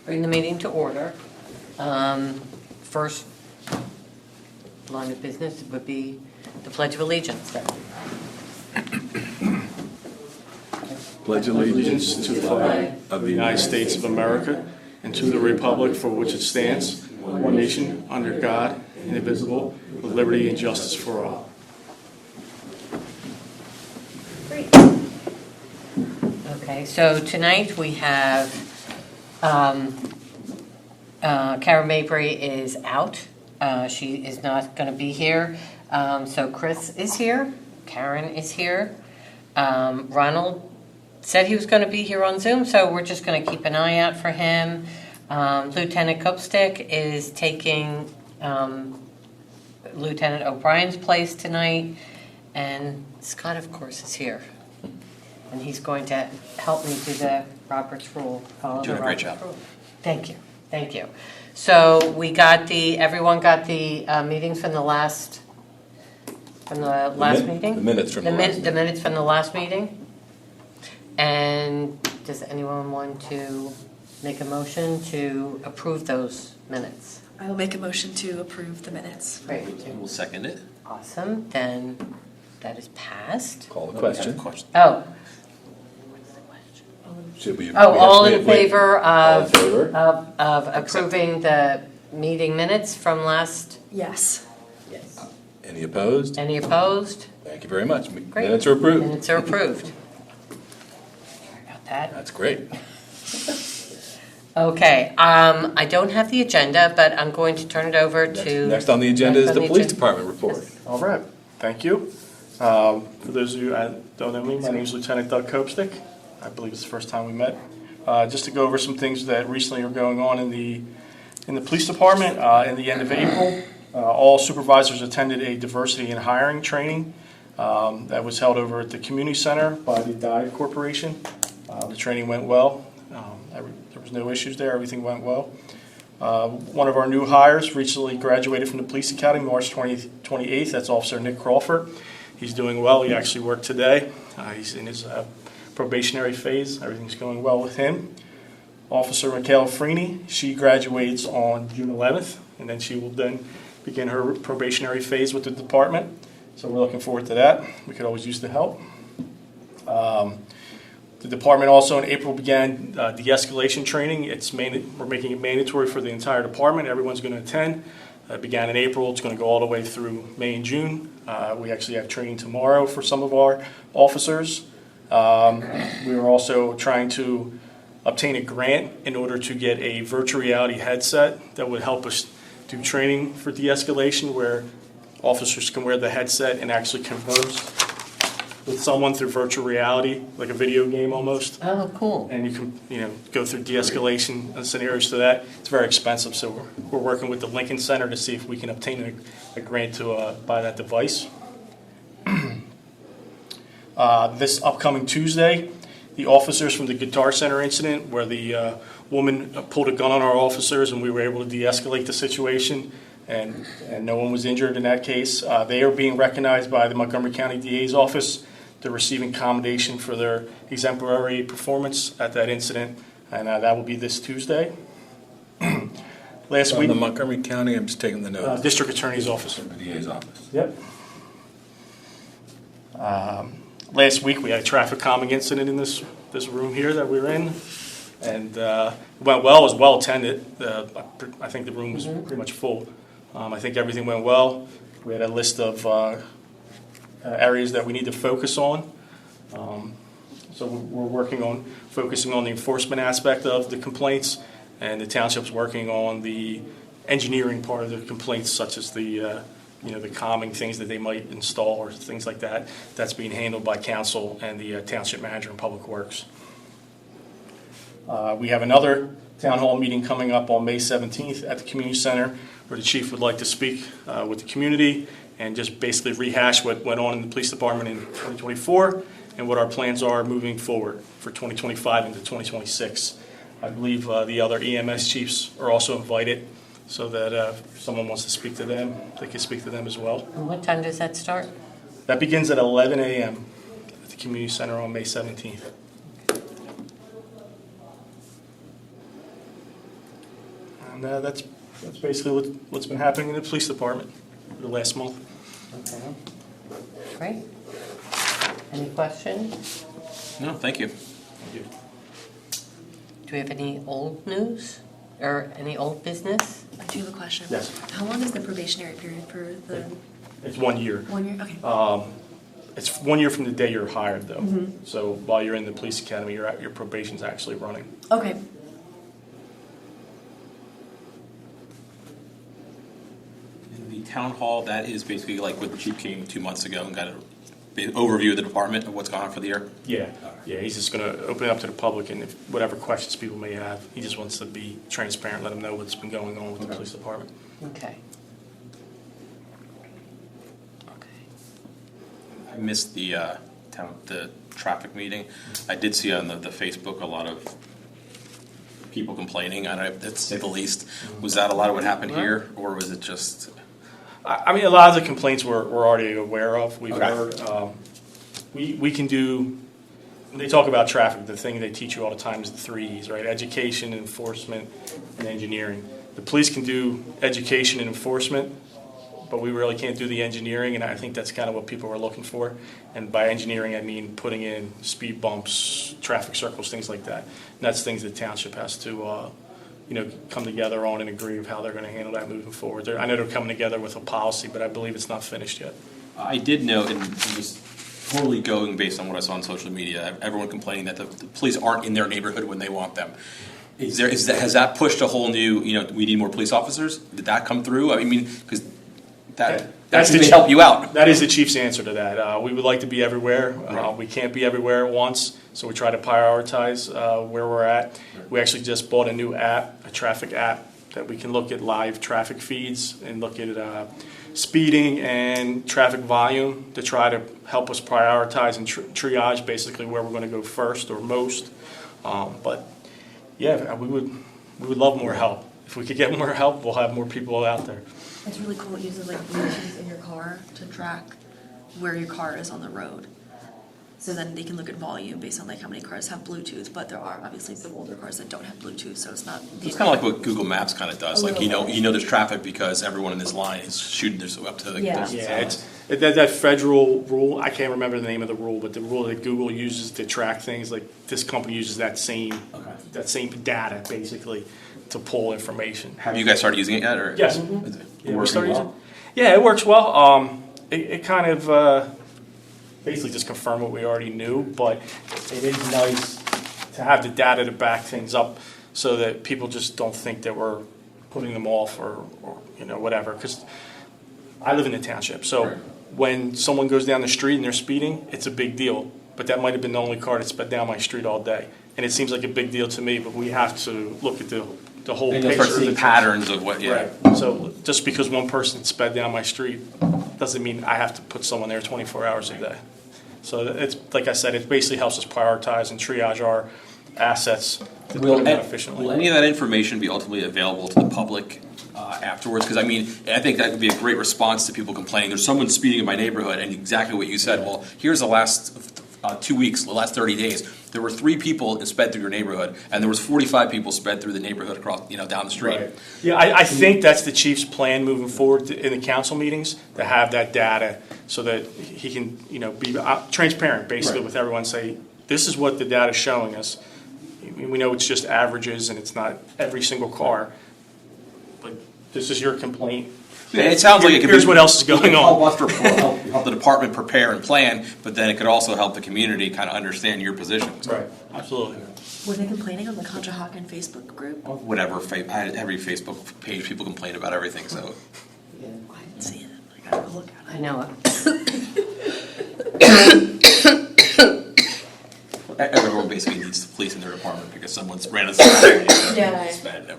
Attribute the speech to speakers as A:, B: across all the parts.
A: Bring the meeting to order. First line of business would be the Pledge of Allegiance.
B: Pledge allegiance to the flag of the United States of America and to the republic for which it stands, one nation, under God, indivisible, with liberty and justice for all.
A: Great. Okay, so tonight we have Karen Mabry is out. She is not going to be here. So Chris is here. Karen is here. Ronald said he was going to be here on Zoom, so we're just going to keep an eye out for him. Lieutenant Kopstick is taking Lieutenant O'Brien's place tonight, and Scott, of course, is here. And he's going to help me do the Robert's Rule.
C: Doing a great job.
A: Thank you, thank you. So everyone got the meetings from the last meeting?
C: The minutes from the last meeting.
A: The minutes from the last meeting? And does anyone want to make a motion to approve those minutes?
D: I will make a motion to approve the minutes.
A: Great.
C: We'll second it.
A: Awesome, then that is passed.
C: Call the question.
A: Oh.
C: Should we?
A: All in favor
C: All in
A: of
C: favor?
A: of approving the meeting minutes from last?
D: Yes.
A: Yes.
C: Any opposed?
A: Any opposed?
C: Thank you very much.
A: Great.
C: Minutes are approved.
A: Minutes are approved. Sorry about that.
C: That's great.
A: Okay, I don't have the agenda, but I'm going to turn it over to.
C: Next on the agenda is
A: Next on
C: the
A: the
C: police
A: agenda.
C: department report.
A: Yes.
B: All right, thank you. For those of you that don't know me, my name is Lieutenant Doug Kopstick. I believe it's the first time we met. Just to go over some things that recently are going on in the police department. In the end of April, all supervisors attended a diversity and hiring training that was held over at the community center by the Dye Corporation. The training went well. There was no issues there. Everything went well. One of our new hires recently graduated from the police academy, March 28th. That's Officer Nick Crawford. He's doing well. He actually worked today. He's in his probationary phase. Everything's going well with him. Officer Michaela Freeney, she graduates on June 11th, and then she will then begin her probationary phase with the department. So we're looking forward to that. We could always use the help. The department also in April began de-escalation training. We're making it mandatory for the entire department. Everyone's going to attend. It began in April. It's going to go all the way through May and June. We actually have training tomorrow for some of our officers. We are also trying to obtain a grant in order to get a virtual reality headset that would help us do training for de-escalation, where officers can wear the headset and actually converse with someone through virtual reality, like a video game almost.
A: Oh, cool.
B: And you can go through de-escalation scenarios to that. It's very expensive, so we're working with the Lincoln Center to see if we can obtain a grant to buy that device. This upcoming Tuesday, the officers from the Guitar Center incident, where the woman pulled a gun on our officers and we were able to de-escalate the situation, and no one was injured in that case. They are being recognized by the Montgomery County DA's office. They're receiving commendation for their exemplary performance at that incident, and that will be this Tuesday. Last
C: On
B: week,
C: the Montgomery County, I'm just taking the notes.
B: District Attorney's Office.
C: The DA's office.
B: Yep. Last week, we had a traffic calming incident in this room here that we were in, and it went well. It was well attended. I think the room was pretty much full. I think everything went well. We had a list of areas that we need to focus on. So we're working on focusing on the enforcement aspect of the complaints, and the township's working on the engineering part of the complaints, such as the calming things that they might install or things like that. That's being handled by council and the township manager in Public Works. We have another town hall meeting coming up on May 17th at the community center, where the chief would like to speak with the community and just basically rehash what went on in the police department in 2024 and what our plans are moving forward for 2025 into 2026. I believe the other EMS chiefs are also invited, so that if someone wants to speak to them, they can speak to them as well.
A: And what time does that start?
B: That begins at 11 a.m. at the community center on May 17th. And that's basically what's been happening in the police department for the last month.
A: Okay. Great. Any questions?
C: No, thank you.
B: Thank you.
A: Do we have any old news or any old business?
D: I do have a question.
B: Yes.
D: How long is the probationary period for the
B: It's 1 year.
D: 1 year? Okay.
B: It's 1 year from the day you're hired, though. So while you're in the police academy, your probation's actually running.
D: Okay.
E: The town hall, that is basically like what the chief came 2 months ago and got an overview of the department of what's gone on for the year.
B: Yeah, he's just going to open it up to the public, and if whatever questions people may have, he just wants to be transparent, let them know what's been going on with the police department.
A: Okay. Okay.
E: I missed the traffic meeting. I did see on the Facebook a lot of people complaining, I don't know, to say the least. Was that a lot of what happened here, or was it just?
B: I mean, a lot of the complaints we're already aware of. We've
E: Okay.
B: heard. We can do. When they talk about traffic, the thing they teach you all the time is the 3 E's, right? Education, enforcement, and engineering. The police can do education and enforcement, but we really can't do the engineering, and I think that's kind of what people were looking for. And by engineering, I mean putting in speed bumps, traffic circles, things like that. And that's things the township has to, come together on and agree of how they're going to handle that moving forward. I know they're coming together with a policy, but I believe it's not finished yet.
E: I did note, and just totally going based on what I saw on social media, everyone complaining that the police aren't in their neighborhood when they want them. Has that pushed a whole new, we need more police officers? Did that come through? I mean, because that should help you out.
B: That is the chief's answer to that. We would like to be everywhere.
E: Right.
B: We can't be everywhere at once, so we try to prioritize where we're at. We actually just bought a new app, a traffic app, that we can look at live traffic feeds and look at speeding and traffic volume to try to help us prioritize and triage basically where we're going to go first or most. But yeah, we would love more help. If we could get more help, we'll have more people out there.
D: It's really cool. It uses like Bluetooth in your car to track where your car is on the road. So then they can look at volume based on like how many cars have Bluetooth, but there are obviously some older cars that don't have Bluetooth, so it's not.
E: It's kind of like what Google Maps kind of does.
D: A
E: Like,
D: little bit.
E: there's traffic because everyone in this line is shooting this up to the.
D: Yeah.
B: Yeah, that federal rule, I can't remember the name of the rule, but the rule that Google uses to track things, like this company uses that same data basically to pull information.
E: Have you guys started using it yet, or?
B: Yes.
E: Is it
B: Yeah, we
E: working
B: started
E: well?
B: using it. Yeah, it works well. It kind of basically just confirmed what we already knew, but it is nice to have the data to back things up so that people just don't think that we're putting them off or whatever. Because I live in the township, so
E: Right.
B: when someone goes down the street and they're speeding, it's a big deal. But that might have been the only car that sped down my street all day. And it seems like a big deal to me, but we have to look at the whole
E: And
B: picture.
E: you'll start
B: of
E: seeing
B: the-
E: patterns of what, yeah.
B: Right. So just because one person sped down my street doesn't mean I have to put someone there 24 hours a day. So it's, like I said, it basically helps us prioritize and triage our assets to do it more efficiently.
E: Will any of that information be ultimately available to the public afterwards? Because, I mean, I think that would be a great response to people complaining. There's someone speeding in my neighborhood, and exactly what you said. Well, here's the last 2 weeks, the last 30 days. There were 3 people that sped through your neighborhood, and there was 45 people sped through the neighborhood across, down the street.
B: Right. Yeah, I think that's the chief's plan moving forward in the council meetings, to have that data so that he can, be transparent basically
E: Right.
B: with everyone, say, this is what the data's showing us. We know it's just averages and it's not every single car, but this is your complaint.
E: And it sounds like it could
B: Here's
E: be,
B: what else is
E: it
B: going
E: could help
B: on.
E: us help the department prepare and plan, but then it could also help the community kind of understand your position.
B: Right, absolutely.
D: Were they complaining on the Conshohocken Facebook group?
E: Whatever, I had every Facebook page, people complain about everything, so.
D: I didn't see it. I gotta go look at
A: I
D: it.
A: know.
E: Everyone basically needs the police in their department because someone's ran a sped.
D: Yeah.
E: Sped.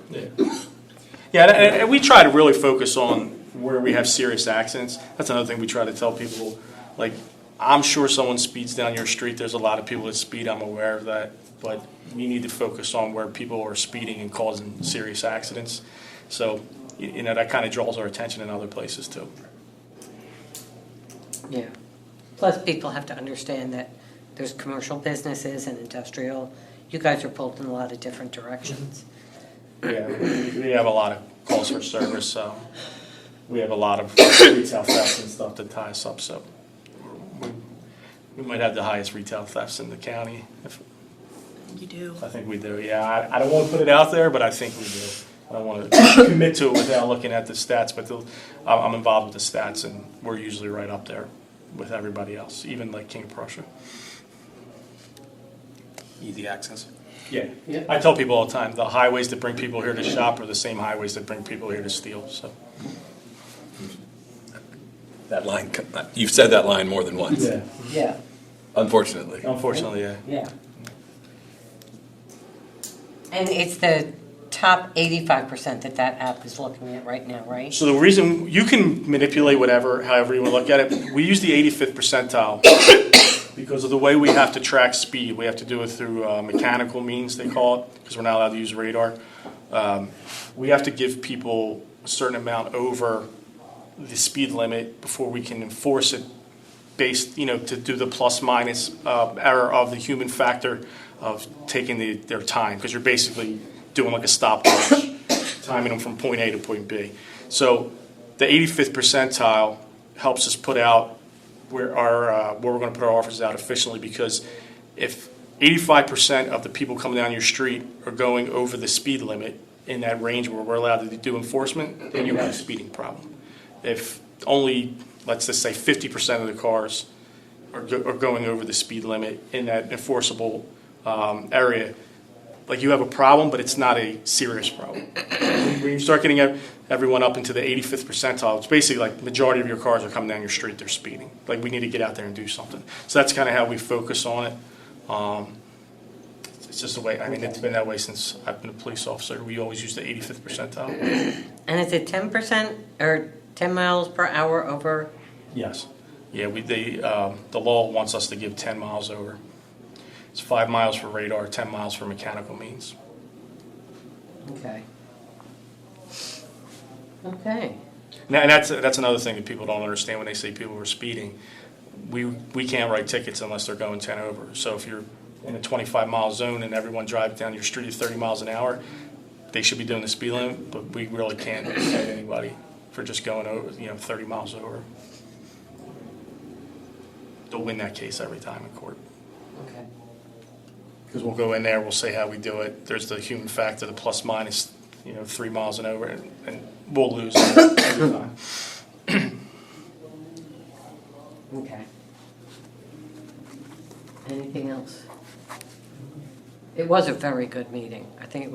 B: Yeah, and we try to really focus on where we have serious accidents. That's another thing we try to tell people. Like, I'm sure someone speeds down your street. There's a lot of people that speed. I'm aware of that. But we need to focus on where people are speeding and causing serious accidents. So, that kind of draws our attention in other places too.
A: Yeah. Plus, people have to understand that there's commercial businesses and industrial. You guys are pulled in a lot of different directions.
B: Yeah, we have a lot of calls for service, so we have a lot of retail thefts and stuff that tie us up, so we might have the highest retail thefts in the county.
D: You do.
B: I think we do, yeah. I don't want to put it out there, but I think we do. I don't want to commit to it without looking at the stats, but I'm involved with the stats, and we're usually right up there with everybody else, even like King of Prussia.
E: Easy access.
B: Yeah.
A: Yeah.
B: I tell people all the time, the highways that bring people here to shop are the same highways that bring people here to steal, so.
C: That line, you've said that line more than once,
A: Yeah,
C: unfortunately.
B: Unfortunately, yeah.
A: yeah. And it's the top 85% that app is looking at right now, right?
B: So the reason, you can manipulate whatever, however you want to look at it. We use the 85th percentile because of the way we have to track speed. We have to do it through mechanical means, they call it, because we're not allowed to use radar. We have to give people a certain amount over the speed limit before we can enforce it based, to do the plus minus error of the human factor of taking their time, because you're basically doing like a stopwatch, timing them from point A to point B. So the 85th percentile helps us put out where we're going to put our offers out efficiently, because if 85% of the people coming down your street are going over the speed limit in that range where we're allowed to do enforcement, then you have a speeding problem. If only, let's just say 50% of the cars are going over the speed limit in that enforceable area, like you have a problem, but it's not a serious problem. When you start getting everyone up into the 85th percentile, it's basically like the majority of your cars are coming down your street, they're speeding. Like we need to get out there and do something. So that's kind of how we focus on it. It's just the way, it's been that way since I've been a police officer. We always use the 85th percentile.
A: And is it 10% or 10 miles per hour over?
B: Yes. Yeah, the law wants us to give 10 miles over. It's 5 miles for radar, 10 miles for mechanical means.
A: Okay. Okay.
B: Now, and that's another thing that people don't understand when they say people are speeding. We can't write tickets unless they're going 10 over. So if you're in a 25-mile zone and everyone drives down your street at 30 miles an hour, they should be doing the speed limit, but we really can't cite anybody for just going over, 30 miles over. They'll win that case every time in court.
A: Okay.
B: Because we'll go in there, we'll say how we do it. There's the human factor, the plus minus, 3 miles and over, and we'll lose every time.
A: Okay. Anything else? It was a very good meeting. I think it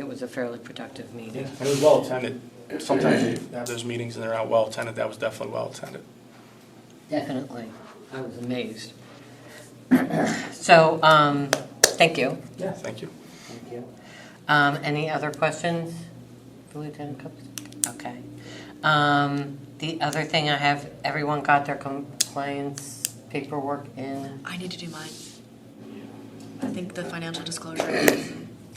A: was a fairly productive meeting.
B: And it was well attended. Sometimes you have those meetings and they're not well attended. That was definitely well attended.
A: Definitely. I was amazed. So, thank you.
B: Yeah, thank you.
A: Thank you. Any other questions for Lieutenant Cooks? Okay. The other thing I have, everyone got their compliance paperwork in?
D: I need to do mine. I think the financial disclosure,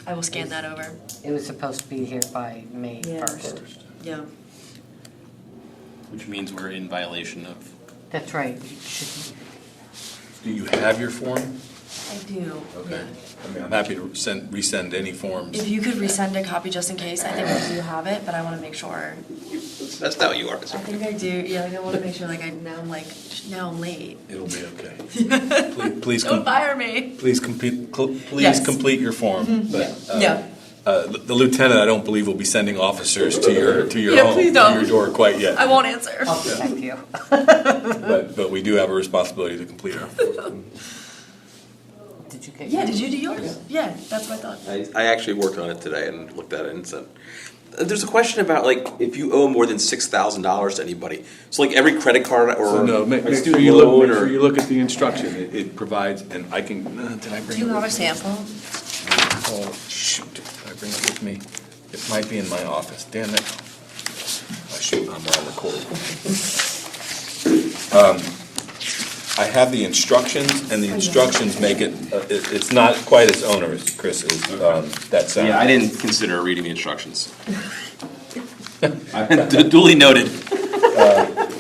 D: I will scan that over.
A: It was supposed to be here by May
D: Yeah.
A: 1st.
D: Yeah.
E: Which means we're in violation of.
A: That's right. You should-
C: Do you have your form?
D: I do.
C: Okay. I'm happy to resend any forms.
D: If you could resend a copy just in case, I think I do have it, but I want to make sure.
E: That's not what you are.
D: I think I do. Yeah, I want to make sure. Now I'm late.
C: It'll be okay. Please
D: Don't fire me.
C: Please complete. Please
D: Yes.
C: complete your form. But,
D: Yeah.
C: The lieutenant, I don't believe, will be sending officers to your
D: Yeah,
C: home,
D: please
C: to
D: don't.
C: your door quite yet.
D: I won't answer.
A: I'll protect you.
C: But we do have a responsibility to complete our form.
A: Did you get
D: Yeah.
A: yours?
D: Did you do yours? Yeah. That's what I thought.
F: I actually worked on it today and looked at it and said, there's a question about if you owe more than $6,000 to anybody. So every credit card or
C: So no, make sure
F: student
C: you look.
F: loan
C: Make
F: or
C: sure you look at the instruction. It provides, and I can. Did I bring
D: Do you
C: it
D: have a
C: with me?
D: sample?
C: Oh shoot! Did I bring it with me? It might be in my office. Damn it! Oh shoot! I'm on record. I have the instructions, and the instructions make it. It's not quite as onerous, Chris. Is that sound?
E: Yeah, I didn't consider reading the instructions. Duly noted.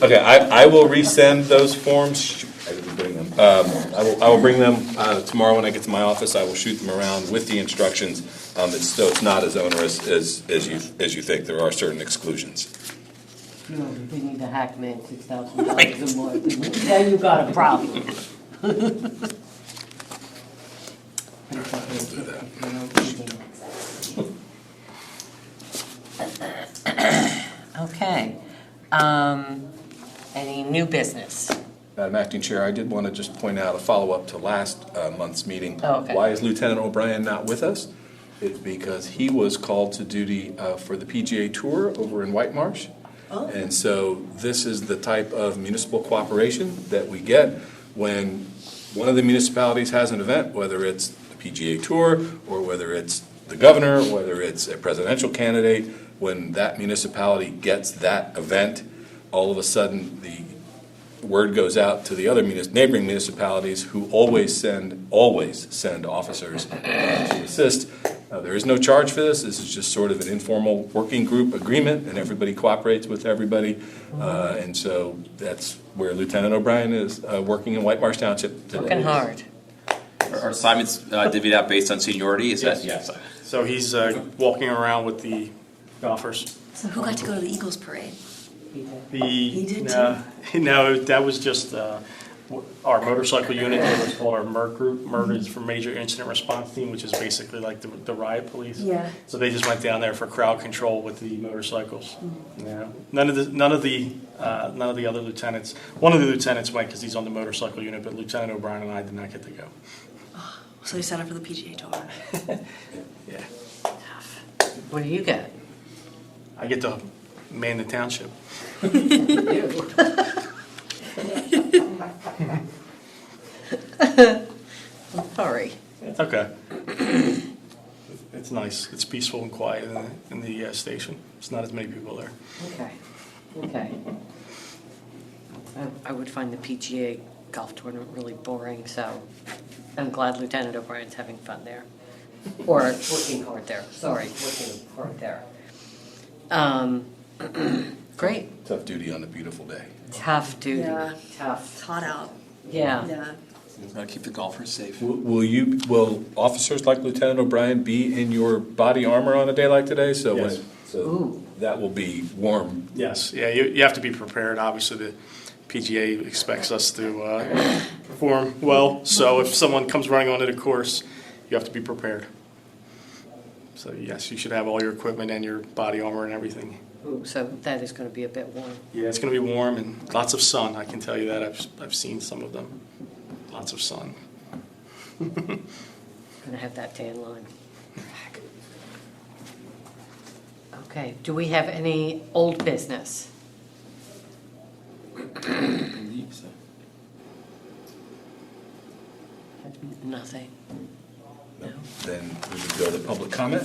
C: Okay, I will resend those forms. Shoot, I didn't bring them. I will bring them tomorrow when I get to my office. I will shoot them around with the instructions. So it's not as onerous as you think. There are certain exclusions.
A: You know, if we need to hack man $6,000 or more, then you got a problem. Okay. Any new business?
C: Madam Acting Chair, I did want to just point out a follow-up to last month's meeting.
A: Oh, okay.
C: Why is Lieutenant O'Brien not with us? It's because he was called to duty for the PGA Tour over in White Marsh.
D: Oh.
C: And so this is the type of municipal cooperation that we get when one of the municipalities has an event, whether it's the PGA Tour or whether it's the governor, whether it's a presidential candidate. When that municipality gets that event, all of a sudden the word goes out to the other neighboring municipalities who always send officers to assist. There is no charge for this. This is just sort of an informal working group agreement, and everybody cooperates with everybody. And so that's where Lieutenant O'Brien is working in White Marsh Township today.
A: Working hard.
E: Are assignments divvied out based on seniority? Is that?
B: Yes. So he's walking around with the golfers.
D: So who got to go to the Eagles parade?
B: He
D: did
B: No, that was just our motorcycle unit. It was called our MERT group. MERT is for Major Incident Response Team, which is basically like the riot police.
D: Yeah.
B: So they just went down there for crowd control with the motorcycles. Yeah. None of the other lieutenants. One of the lieutenants went because he's on the motorcycle unit, but Lieutenant O'Brien and I did not get to go.
D: So he signed up for the PGA Tour.
B: Yeah.
A: What do you get?
B: I get to man the township.
A: Sorry.
B: It's okay. It's nice. It's peaceful and quiet in the station. It's not as many people there.
A: Okay. Okay. I would find the PGA golf tournament really boring, so I'm glad Lieutenant O'Brien's having fun there. Or working hard there. Sorry, working hard there. Great.
C: Tough duty on a beautiful day.
A: Tough duty.
D: Yeah.
A: Tough.
D: It's hot out.
A: Yeah.
D: Yeah.
E: Gotta keep the golfers safe.
C: Will officers like Lieutenant O'Brien be in your body armor on a day like today? So
B: Yes.
A: Ooh.
C: that will be warm.
B: Yes, yeah, you have to be prepared. Obviously, the PGA expects us to perform well. So if someone comes running onto the course, you have to be prepared. So yes, you should have all your equipment and your body armor and everything.
A: Ooh, so that is going to be a bit warm.
B: Yeah, it's going to be warm and lots of sun. I can tell you that. I've seen some of them. Lots of sun.
A: Going to have that tan line. Okay. Do we have any old business? Nothing. No.
C: Then we would go to public comment.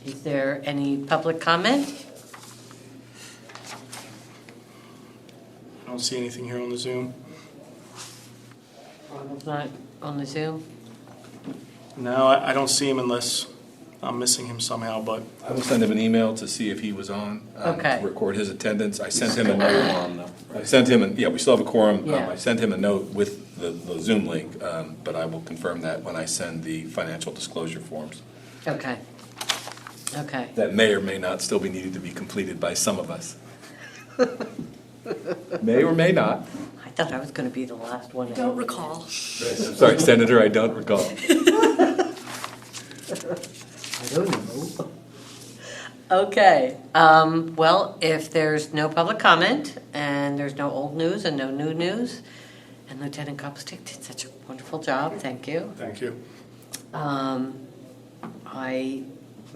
A: Is there any public comment?
B: I don't see anything here on the Zoom.
A: Ronald's not on the Zoom?
B: No, I don't see him unless I'm missing him somehow, but
C: I will send him an email to see if he was on,
A: Okay.
C: to record his attendance. I sent him a note. I sent him, yeah, we still have a quorum.
A: Yeah.
C: I sent him a note with the Zoom link, but I will confirm that when I send the financial disclosure forms.
A: Okay. Okay.
C: That may or may not still be needed to be completed by some of us. May or may not.
A: I thought I was going to be the last one.
D: Don't recall.
C: Sorry, Senator, I don't recall.
A: I don't know. Okay. Well, if there's no public comment and there's no old news and no new news, and Lieutenant Kopstick did such a wonderful job, thank you.
B: thank you.
A: I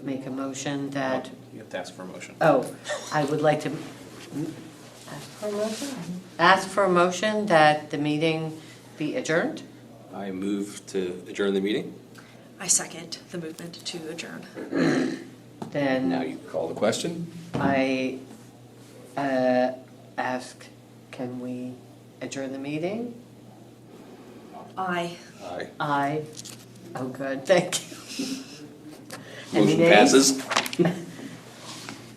A: make a motion that,
E: You have to ask for a motion.
A: I would like to ask for a motion? Ask for a motion that the meeting be adjourned?
F: I move to adjourn the meeting.
D: I second the movement to adjourn.
A: Then
C: Now you call the question.
A: I ask, can we adjourn the meeting?
D: Aye.
F: Aye.
A: Oh, good, thank you. Any
F: Motion
A: nays?
F: passes.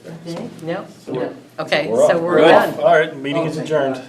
A: Okay, no? No. Okay,
C: we're
A: so
C: off.
A: we're
C: We're
A: done.
B: All right, meeting is adjourned.